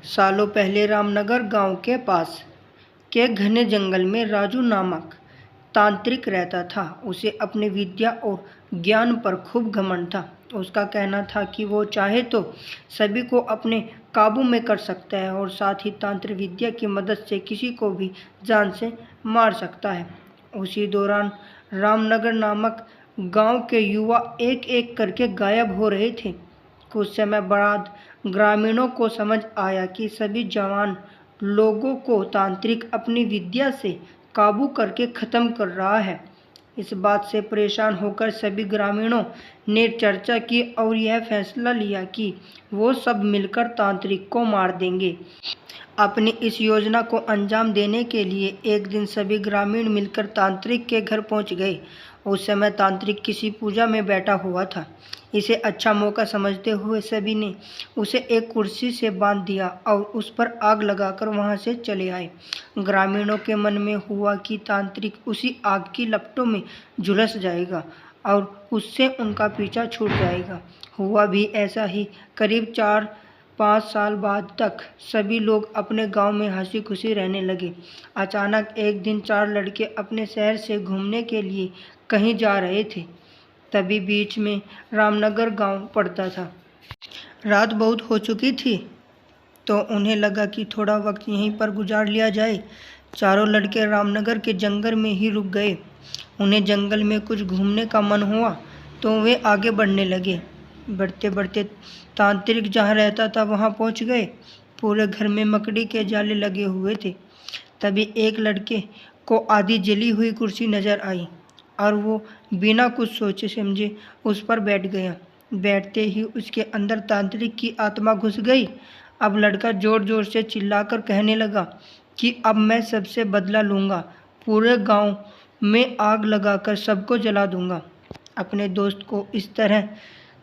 सालों पहले रामनगर गांव के पास के घने जंगल में राजू नामक तांत्रिक रहता था। उसे अपनी विद्या और ज्ञान पर खूब घमंड था। उसका कहना था कि वो चाहे तो सभी को अपने काबू में कर सकता है और साथ ही तंत्र विद्या की मदद से किसी को भी जान से मार सकता है। उसी दौरान रामनगर नामक गांव के युवा एक एक करके गायब हो रहे थे। कुछ समय बाद ग्रामीणों को समझ आया कि सभी जवान लोगों को तांत्रिक अपनी विद्या से काबू करके खत्म कर रहा है। इस बात से परेशान होकर सभी ग्रामीणों ने चर्चा की और यह फैसला लिया कि वो सब मिलकर तांत्रिक को मार देंगे। अपनी इस योजना को अंजाम देने के लिए एक दिन सभी ग्रामीण मिलकर तांत्रिक के घर पहुंच गए। उस समय तांत्रिक किसी पूजा में बैठा हुआ था। इसे अच्छा मौका समझते हुए सभी ने उसे एक कुर्सी से बांध दिया और उस पर आग लगाकर वहां से चले आए। ग्रामीणों के मन में हुआ कि तांत्रिक उसी आग की लपटों में झुलस जाएगा और उससे उनका पीछा छूट जाएगा। हुआ भी ऐसा ही। करीब 4-5 साल बाद तक सभी लोग अपने गांव में हंसी खुशी रहने लगे। अचानक एक दिन 4 लड़के अपने शहर से घूमने के लिए कहीं जा रहे थे। तभी बीच में रामनगर गांव पड़ता था। रात बहुत हो चुकी थी तो उन्हें लगा कि थोड़ा वक्त यहीं पर गुजार लिया जाए। चारों लड़के रामनगर के जंगल में ही रुक गए। उन्हें जंगल में कुछ घूमने का मन हुआ तो वे आगे बढ़ने लगे। बढ़ते बढ़ते तांत्रिक जहाँ रहता था वहाँ पहुँच गए। पूरे घर में मकड़ी के जाले लगे हुए थे। तभी एक लड़के को आधी जली हुई कुर्सी नजर आई और वो बिना कुछ सोचे समझे उस पर बैठ गया। बैठते ही उसके अंदर तांत्रिक की आत्मा घुस गई। अब लड़का जोर जोर से चिल्लाकर कहने लगा कि अब मैं सबसे बदला लूँगा, पूरे गांव में आग लगाकर सबको जला दूंगा। अपने दोस्त को इस तरह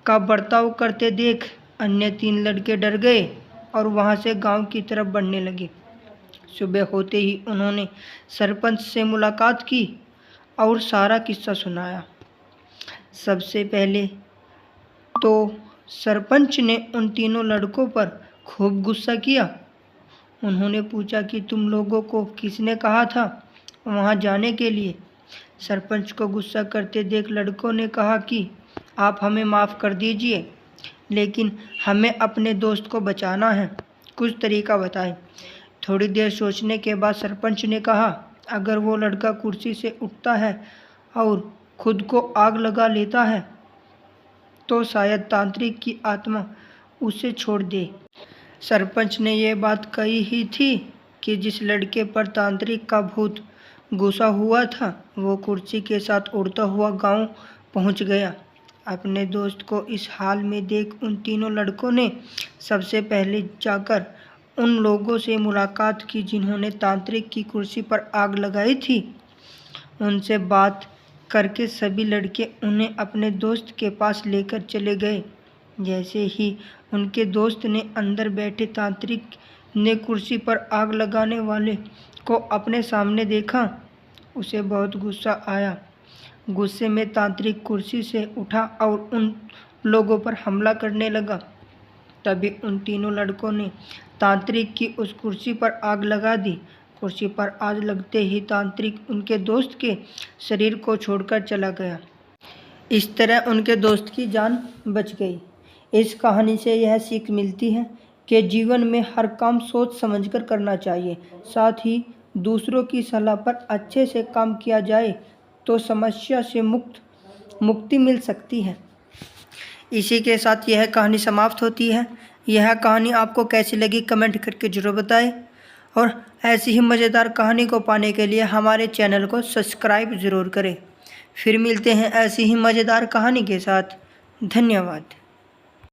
का बर्ताव करते देख अन्य 3 लड़के डर गए और वहां से गांव की तरफ बढ़ने लगे। सुबह होते ही उन्होंने सरपंच से मुलाकात की और सारा किस्सा सुनाया। सबसे पहले तो सरपंच ने उन तीनों लड़कों पर खूब गुस्सा किया। उन्होंने पूछा कि तुम लोगों को किसने कहा था वहां जाने के लिए। सरपंच को गुस्सा करते देख लड़कों ने कहा कि आप हमें माफ़ कर दीजिए, लेकिन हमें अपने दोस्त को बचाना है, कुछ तरीका बताएं। थोड़ी देर सोचने के बाद सरपंच ने कहा, अगर वो लड़का कुर्सी से उठता है और खुद को आग लगा लेता है तो शायद तांत्रिक की आत्मा उसे छोड़ दे। सरपंच ने यह बात कही ही थी कि जिस लड़के पर तांत्रिक का भूत गुस्सा हुआ था वो कुर्सी के साथ उड़ता हुआ गांव पहुंच गया। अपने दोस्त को इस हाल में देख उन तीनों लड़कों ने सबसे पहले जाकर उन लोगों से मुलाकात की जिन्होंने तांत्रिक की कुर्सी पर आग लगाई थी। उनसे बात करके सभी लड़के उन्हें अपने दोस्त के पास लेकर चले गए। जैसे ही उनके दोस्त ने अंदर बैठे तांत्रिक ने कुर्सी पर आग लगाने वाले को अपने सामने देखा, उसे बहुत गुस्सा आया। गुस्से में तांत्रिक कुर्सी से उठा और उन लोगों पर हमला करने लगा। तभी उन तीनों लड़कों ने तांत्रिक की उस कुर्सी पर आग लगा दी। कुर्सी पर आग लगते ही तांत्रिक उनके दोस्त के शरीर को छोड़कर चला गया। इस तरह उनके दोस्त की जान बच गई। इस कहानी से यह सीख मिलती है कि जीवन में हर काम सोच समझकर करना चाहिए। साथ ही दूसरों की सलाह पर अच्छे से काम किया जाए तो समस्या से मुक्ति मिल सकती है। इसी के साथ यह कहानी समाप्त होती है। यह कहानी आपको कैसी लगी कमेंट करके ज़रूर बताएं और ऐसी ही मज़ेदार कहानी को पाने के लिए हमारे चैनल को सब्सक्राइब ज़रूर करें। फिर मिलते हैं ऐसी ही मज़ेदार कहानी के साथ। धन्यवाद।